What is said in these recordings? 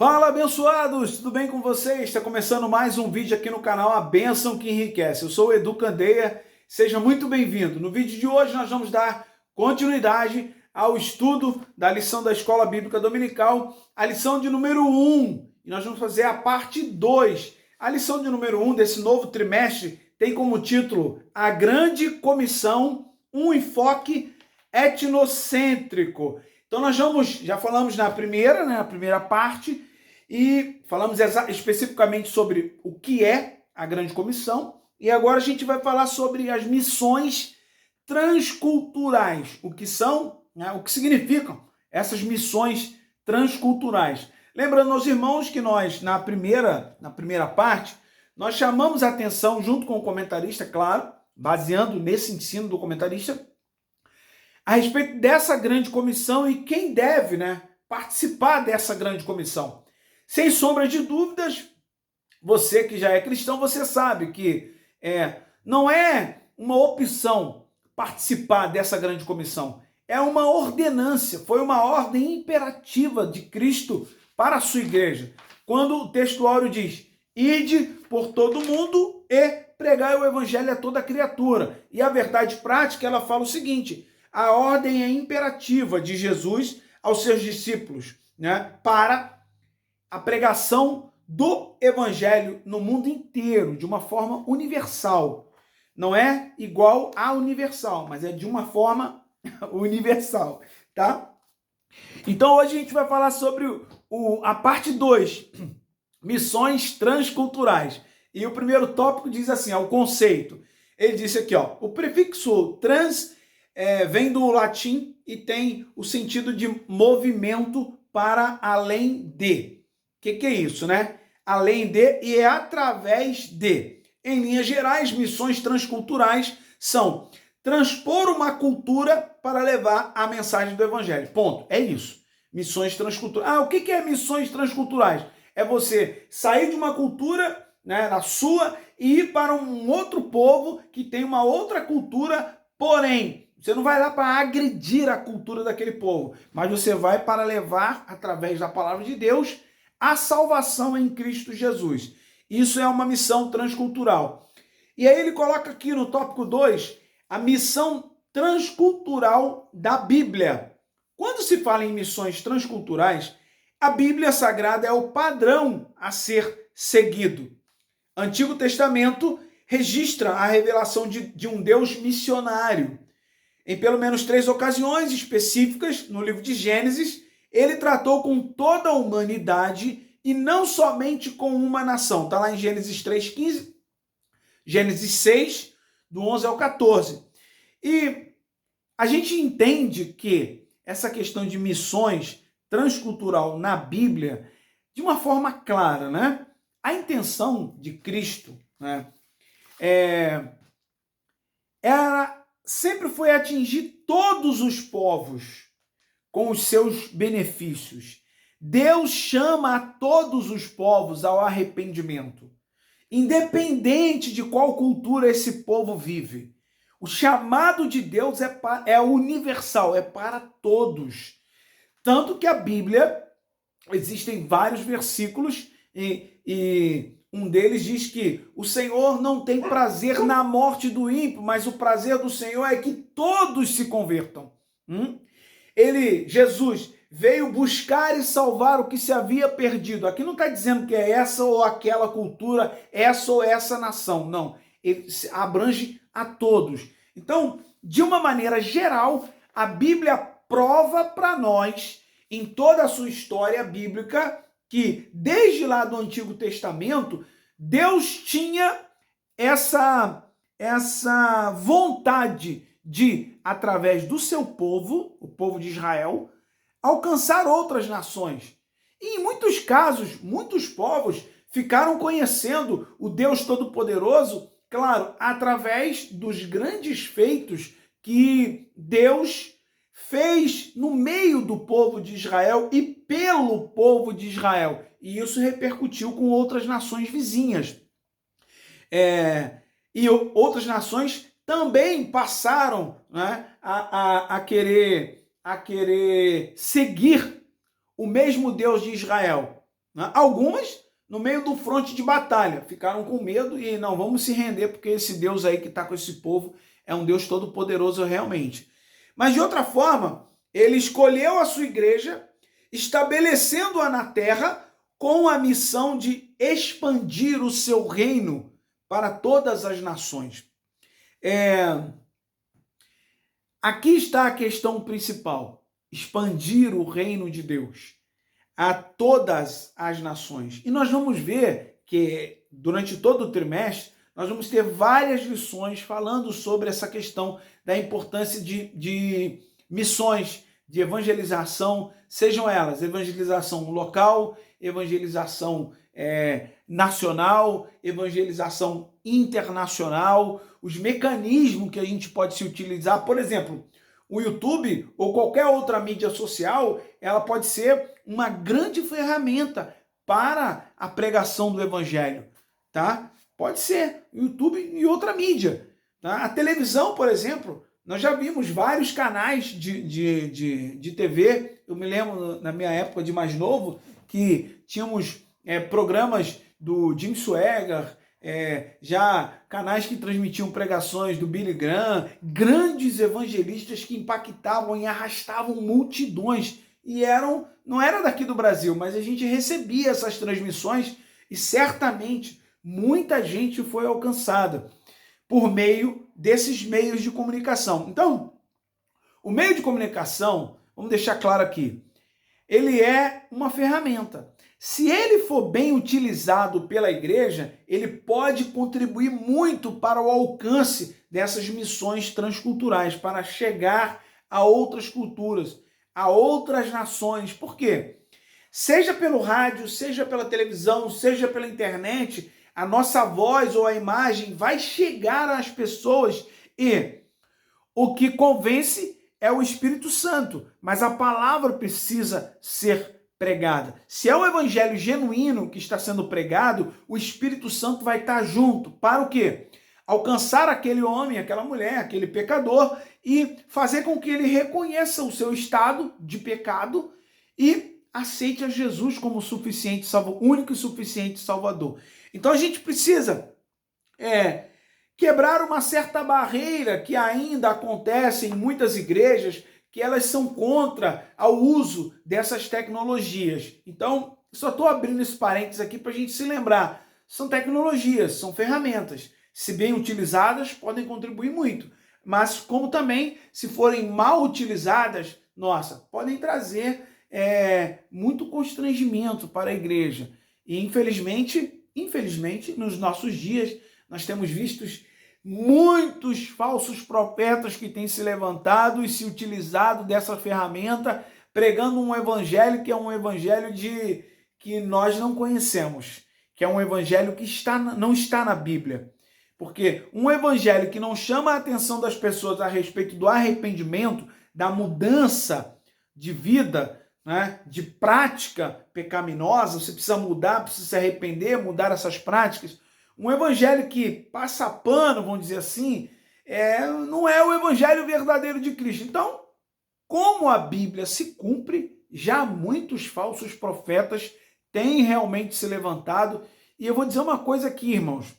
Fala, abençoados! Tudo bem com vocês? Está começando mais um vídeo aqui no canal A Bênção que Enriquece. Eu sou o Edu Candeia, seja muito bem-vindo. No vídeo de hoje nós vamos dar continuidade ao estudo da lição da Escola Bíblica Dominical, a lição de número 1. E nós vamos fazer a parte 2. A lição de número 1 desse novo trimestre tem como título A Grande Comissão, um enfoque etnocêntrico. Então nós já falamos na primeira parte, e falamos especificamente sobre o que é a Grande Comissão, e agora a gente vai falar sobre as missões transculturais, o que são, né, o que significam essas missões transculturais. Lembrando aos irmãos que nós, na primeira parte, nós chamamos a atenção, junto com o comentarista, claro, baseando nesse ensino do comentarista, a respeito dessa grande comissão e quem deve, participar dessa grande comissão. Sem sombra de dúvidas, você que já é cristão, você sabe que não é uma opção participar dessa grande comissão. É uma ordenância, foi uma ordem imperativa de Cristo para a sua igreja. Quando o textuário diz, ide por todo mundo e pregai o evangelho a toda criatura. E a verdade prática, ela fala o seguinte, a ordem é imperativa de Jesus aos seus discípulos, para a pregação do evangelho no mundo inteiro, de uma forma universal. Não é igual a universal, mas é de uma forma universal, tá? Então hoje a gente vai falar sobre a parte 2, missões transculturais. E o primeiro tópico diz assim, o conceito. Ele disse aqui, o prefixo trans vem do latim e tem o sentido de movimento para além de. O que é isso, Além de e é através de. Em linhas gerais, missões transculturais são transpor uma cultura para levar a mensagem do evangelho. Ponto. É isso. Missões transculturais. O que é missões transculturais? É você sair de uma cultura, na sua, e ir para um outro povo que tem uma outra cultura, porém, você não vai lá para agredir a cultura daquele povo, mas você vai para levar, através da palavra de Deus, a salvação em Cristo Jesus. Isso é uma missão transcultural. E aí ele coloca aqui no tópico 2, a missão transcultural da Bíblia. Quando se fala em missões transculturais, a Bíblia Sagrada é o padrão a ser seguido. Antigo Testamento registra a revelação de um Deus missionário. Em pelo menos 3 ocasiões específicas, no livro de Gênesis, ele tratou com toda a humanidade e não somente com uma nação. Está lá em Gênesis 3,15, Gênesis 6, do 11 ao 14. E a gente entende que essa questão de missões transcultural na Bíblia, de uma forma clara, a intenção de Cristo, sempre foi atingir todos os povos com os seus benefícios. Deus chama a todos os povos ao arrependimento, independente de qual cultura esse povo vive. O chamado de Deus é universal, é para todos. Tanto que a Bíblia, existem vários versículos e um deles diz que o Senhor não tem prazer na morte do ímpio, mas o prazer do Senhor é que todos se convertam. Jesus, veio buscar e salvar o que se havia perdido. Aqui não está dizendo que é essa ou aquela cultura, essa ou essa nação. Não, ele abrange a todos. Então, de uma maneira geral, a Bíblia prova para nós, em toda a sua história bíblica, que desde lá do Antigo Testamento, Deus tinha essa vontade de, através do seu povo, o povo de Israel, alcançar outras nações. E em muitos casos, muitos povos ficaram conhecendo o Deus Todo-Poderoso, claro, através dos grandes feitos que Deus fez no meio do povo de Israel e pelo povo de Israel. E isso repercutiu com outras nações vizinhas. E outras nações também passaram a querer seguir o mesmo Deus de Israel. né? Algumas no meio do fronte de batalha, ficaram com medo e não, vamos se render porque esse Deus aí que está com esse povo é um Deus todo poderoso realmente. Mas de outra forma, ele escolheu a sua igreja, estabelecendo-a na terra com a missão de expandir o seu reino para todas as nações. Aqui está a questão principal: expandir o reino de Deus a todas as nações. E nós vamos ver que durante todo o trimestre nós vamos ter várias lições falando sobre essa questão da importância de missões, de evangelização, sejam elas evangelização local, evangelização nacional, evangelização internacional, os mecanismos que a gente pode se utilizar. Por exemplo, o YouTube ou qualquer outra mídia social, ela pode ser uma grande ferramenta para a pregação do evangelho, tá? Pode ser YouTube e outra mídia. Tá? A televisão, por exemplo, nós já vimos vários canais de TV. Eu me lembro, na minha época de mais novo, que tínhamos programas do Jim Swaggart, já canais que transmitiam pregações do Billy Graham, grandes evangelistas que impactavam e arrastavam multidões. E não era daqui do Brasil, mas a gente recebia essas transmissões e certamente muita gente foi alcançada por meio desses meios de comunicação. Então, o meio de comunicação, vamos deixar claro aqui, ele é uma ferramenta. Se ele for bem utilizado pela igreja, ele pode contribuir muito para o alcance dessas missões transculturais, para chegar a outras culturas, a outras nações. Por quê? Seja pelo rádio, seja pela televisão, seja pela internet, a nossa voz ou a imagem vai chegar às pessoas e o que convence é o Espírito Santo, mas a palavra precisa ser pregada. Se é o evangelho genuíno que está sendo pregado, o Espírito Santo vai estar junto. Para o quê? Alcançar aquele homem, aquela mulher, aquele pecador e fazer com que ele reconheça o seu estado de pecado e aceite a Jesus como suficiente, único e suficiente Salvador. Então a gente precisa quebrar uma certa barreira que ainda acontece em muitas igrejas, que elas são contra ao uso dessas tecnologias. Então, só estou abrindo esse parênteses aqui para a gente se lembrar. São tecnologias, são ferramentas. Se bem utilizadas, podem contribuir muito. Mas como também, se forem mal utilizadas, podem trazer muito constrangimento para a igreja. E infelizmente, nos nossos dias, nós temos visto muitos falsos profetas que têm se levantado e se utilizado dessa ferramenta, pregando um evangelho que é um evangelho que nós não conhecemos, que é um evangelho que não está na Bíblia. Porque um evangelho que não chama a atenção das pessoas a respeito do arrependimento, da mudança de vida, né, de prática pecaminosa, você precisa mudar, precisa se arrepender, mudar essas práticas. Um evangelho que passa pano, vamos dizer assim, não é o evangelho verdadeiro de Cristo. Então, como a Bíblia se cumpre, já muitos falsos profetas têm realmente se levantado. E eu vou dizer uma coisa aqui, irmãos,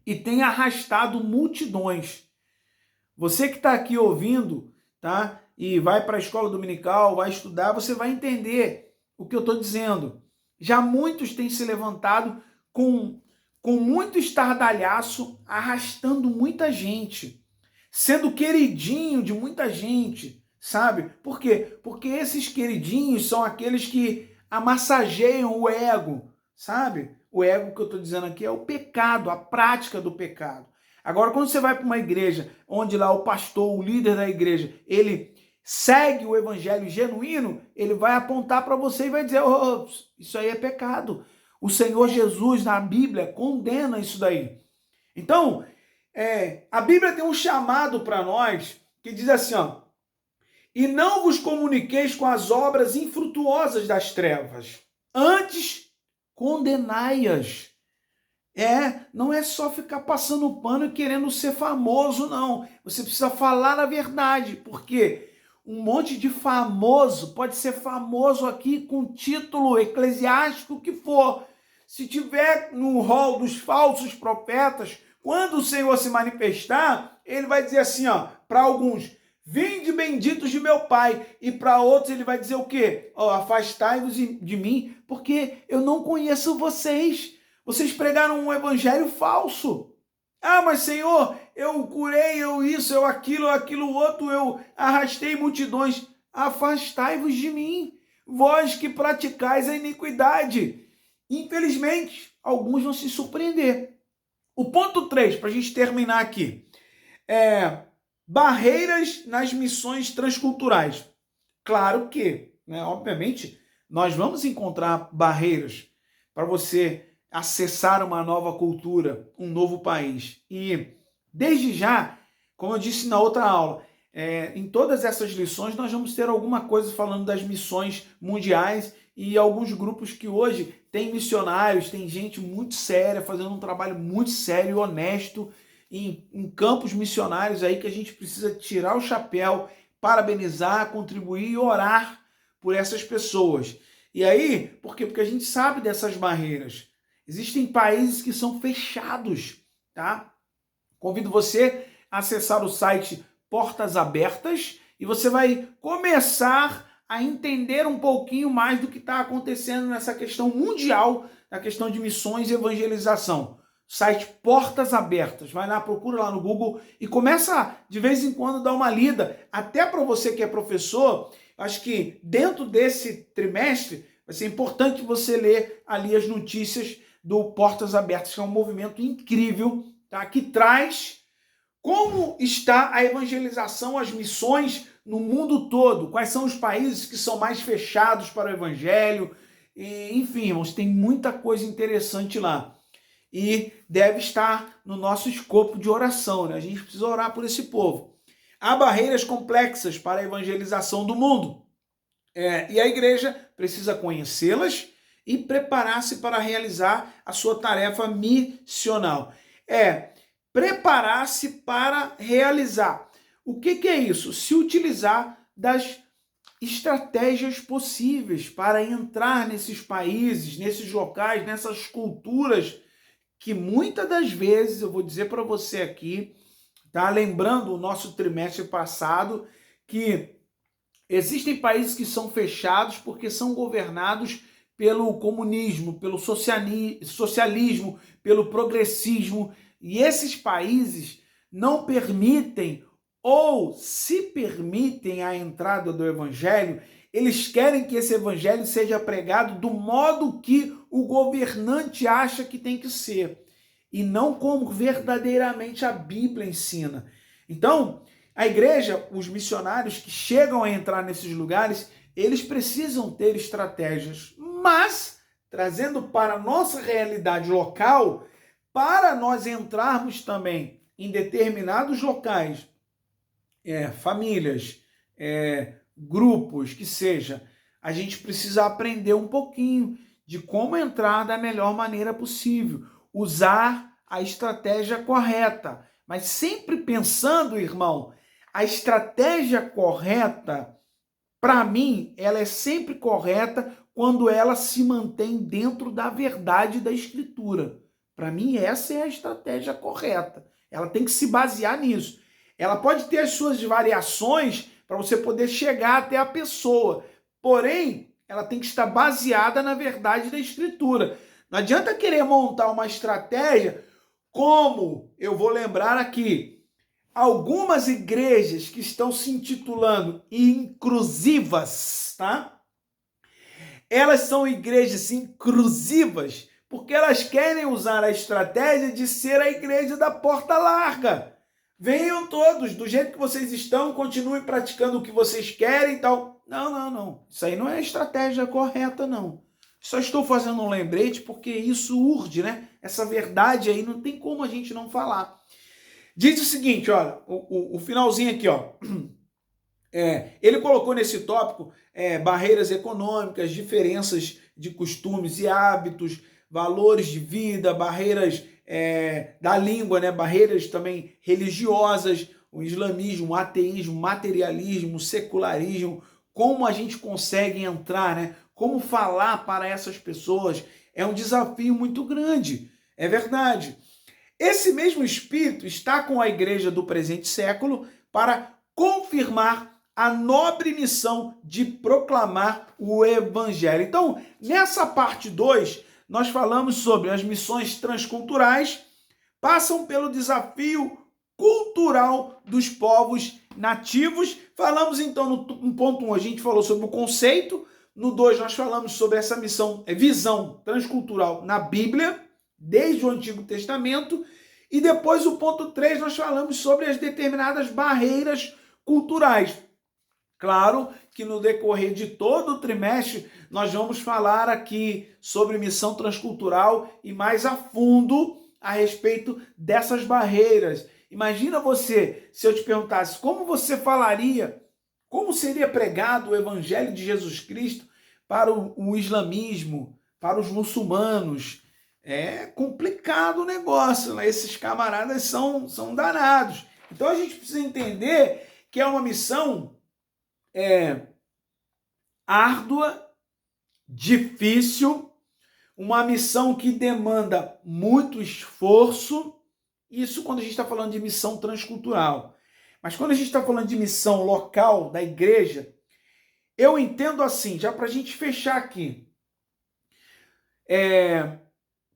e tem arrastado multidões. Você que está aqui ouvindo, tá? E vai para a escola dominical, vai estudar, você vai entender o que eu estou dizendo. Já muitos têm se levantado com muito estardalhaço, arrastando muita gente, sendo queridinho de muita gente, sabe? Por quê? Porque esses queridinhos são aqueles que amassageiam o ego, sabe? O ego que eu estou dizendo aqui é o pecado, a prática do pecado. Agora, quando você vai para uma igreja, onde lá o pastor, o líder da igreja, ele segue o evangelho genuíno, ele vai apontar para você e vai dizer, isso aí é pecado. O Senhor Jesus, na Bíblia, condena isso daí. Então, a Bíblia tem um chamado para nós que diz assim, e não vos comuniqueis com as obras infrutuosas das trevas, antes condenai-as. Não é só ficar passando pano e querendo ser famoso, não. Você precisa falar a verdade, porque um monte de famoso, pode ser famoso aqui com título eclesiástico que for. Se tiver no rol dos falsos profetas, quando o Senhor se manifestar, ele vai dizer assim, ó, para alguns, vinde benditos de meu Pai, e para outros ele vai dizer o quê? Ó, afastai-vos de mim, porque eu não conheço vocês. Vocês pregaram um evangelho falso. Ah, mas Senhor, eu curei, eu isso, eu aquilo outro, eu arrastei multidões. Afastai-vos de mim, vós que praticais a iniquidade. Infelizmente, alguns vão se surpreender. O ponto 3, para a gente terminar aqui, é barreiras nas missões transculturais. Claro que, né, obviamente, nós vamos encontrar barreiras para você acessar uma nova cultura, um novo país. E, desde já, como eu disse na outra aula, em todas essas lições nós vamos ter alguma coisa falando das missões mundiais e alguns grupos que hoje tem missionários, tem gente muito séria, fazendo um trabalho muito sério e honesto em campos missionários aí que a gente precisa tirar o chapéu, parabenizar, contribuir e orar por essas pessoas. E aí, por quê? Porque a gente sabe dessas barreiras. Existem países que são fechados, tá? Convido você a acessar o site Portas Abertas e você vai começar a entender um pouquinho mais do que está acontecendo nessa questão mundial, na questão de missões e evangelização. Site Portas Abertas. Vai lá, procura lá no Google e começa de vez em quando a dar uma lida. Até para você que é professor, acho que dentro desse trimestre vai ser importante você ler ali as notícias do Portas Abertas, que é um movimento incrível, tá? Que traz como está a evangelização, as missões no mundo todo, quais são os países que são mais fechados para o evangelho, e, enfim, irmãos, tem muita coisa interessante lá. E deve estar no nosso escopo de oração, né? A gente precisa orar por esse povo. Há barreiras complexas para a evangelização do mundo. E a igreja precisa conhecê-las e preparar-se para realizar a sua tarefa missional. Preparar-se para realizar. O que é isso? Se utilizar das estratégias possíveis para entrar nesses países, nesses locais, nessas culturas que muitas das vezes, eu vou dizer para você aqui, tá? Lembrando o nosso trimestre passado, que existem países que são fechados porque são governados pelo comunismo, pelo socialismo, pelo progressismo, e esses países não permitem ou se permitem a entrada do evangelho, eles querem que esse evangelho seja pregado do modo que o governante acha que tem que ser, e não como verdadeiramente a Bíblia ensina. Então, a igreja, os missionários que chegam a entrar nesses lugares, eles precisam ter estratégias, mas trazendo para a nossa realidade local, para nós entrarmos também em determinados locais, famílias, grupos, que seja, a gente precisa aprender um pouquinho de como entrar da melhor maneira possível, usar a estratégia correta, mas sempre pensando, irmão, a estratégia correta, para mim, ela é sempre correta quando ela se mantém dentro da verdade da Escritura. Para mim, essa é a estratégia correta. Ela tem que se basear nisso. Ela pode ter as suas variações para você poder chegar até a pessoa. Porém, ela tem que estar baseada na verdade da Escritura. Não adianta querer montar uma estratégia como, eu vou lembrar aqui, algumas igrejas que estão se intitulando inclusivas, tá? Elas são igrejas inclusivas porque elas querem usar a estratégia de ser a igreja da porta larga. Venham todos, do jeito que vocês estão, continuem praticando o que vocês querem e tal. Não. Isso aí não é a estratégia correta, não. Só estou fazendo um lembrete porque isso urge, né? Essa verdade aí não tem como a gente não falar. Diz o seguinte, olha, o finalzinho aqui, ó. Ele colocou nesse tópico barreiras econômicas, diferenças de costumes e hábitos, valores de vida, barreiras da língua, né? Barreiras também religiosas, o islamismo, o ateísmo, o materialismo, o secularismo, como a gente consegue entrar, né? Como falar para essas pessoas é um desafio muito grande, é verdade. Esse mesmo Espírito está com a igreja do presente século para confirmar a nobre missão de proclamar o Evangelho. Então, nessa parte 2, nós falamos sobre as missões transculturais, passam pelo desafio cultural dos povos nativos. Falamos então no ponto 1, a gente falou sobre o conceito, no 2 nós falamos sobre essa missão, visão transcultural na Bíblia, desde o Antigo Testamento, e depois o ponto 3 nós falamos sobre as determinadas barreiras culturais. Claro que no decorrer de todo o trimestre nós vamos falar aqui sobre missão transcultural e mais a fundo a respeito dessas barreiras. Imagina você, se eu te perguntasse como você falaria, como seria pregado o Evangelho de Jesus Cristo para o islamismo, para os muçulmanos. É complicado o negócio, né? Esses camaradas são danados. Então a gente precisa entender que é uma missão árdua, difícil, uma missão que demanda muito esforço. Isso quando a gente está falando de missão transcultural. Mas quando a gente está falando de missão local da igreja, eu entendo assim, já para a gente fechar aqui,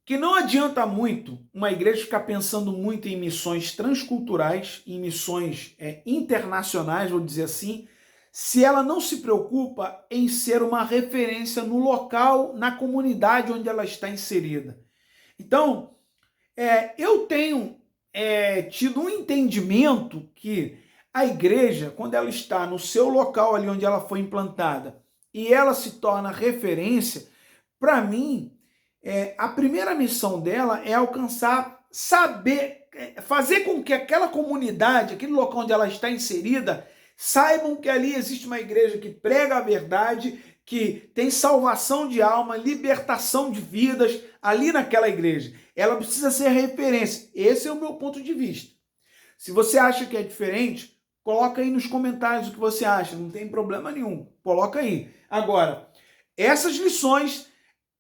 que não adianta muito uma igreja ficar pensando muito em missões transculturais, em missões internacionais, vou dizer assim, se ela não se preocupa em ser uma referência no local, na comunidade onde ela está inserida. Então, eu tenho tido um entendimento que a igreja, quando ela está no seu local ali onde ela foi implantada e ela se torna referência, para mim, a primeira missão dela é alcançar, saber, fazer com que aquela comunidade, aquele local onde ela está inserida, saibam que ali existe uma igreja que prega a verdade, que tem salvação de alma, libertação de vidas ali naquela igreja. Ela precisa ser referência. Esse é o meu ponto de vista. Se você acha que é diferente, coloca aí nos comentários o que você acha. Não tem problema nenhum. Coloca aí. Agora, essas lições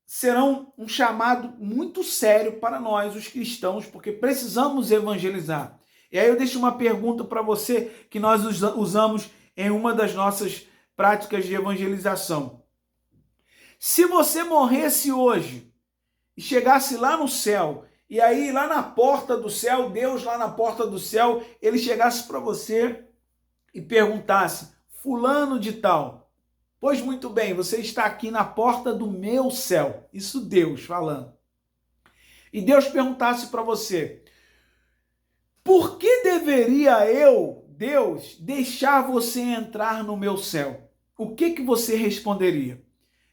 serão um chamado muito sério para nós, os cristãos, porque precisamos evangelizar. E aí eu deixo uma pergunta para você que nós usamos em uma das nossas práticas de evangelização. Se você morresse hoje e chegasse lá no céu, e aí lá na porta do céu, Deus lá na porta do céu, ele chegasse para você e perguntasse, fulano de tal, pois muito bem, você está aqui na porta do meu céu. Isso Deus falando. E Deus perguntasse para você, por que deveria eu, Deus, deixar você entrar no meu céu? O que você responderia?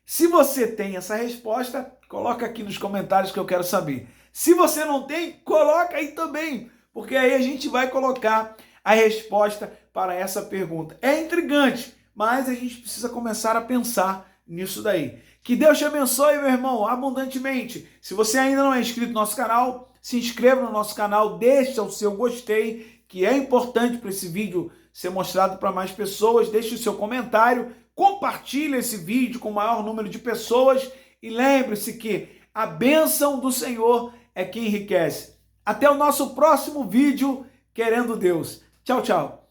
Se você tem essa resposta, coloca aqui nos comentários que eu quero saber. Se você não tem, coloca aí também, porque aí a gente vai colocar a resposta para essa pergunta. É intrigante, mas a gente precisa começar a pensar nisso daí. Que Deus te abençoe, meu irmão, abundantemente. Se você ainda não é inscrito no nosso canal, se inscreva no nosso canal, deixa o seu gostei, que é importante para esse vídeo ser mostrado para mais pessoas. Deixe o seu comentário, compartilhe esse vídeo com o maior número de pessoas e lembre-se que a bênção do Senhor é que enriquece. Até o nosso próximo vídeo, querendo Deus. Tchau, tchau.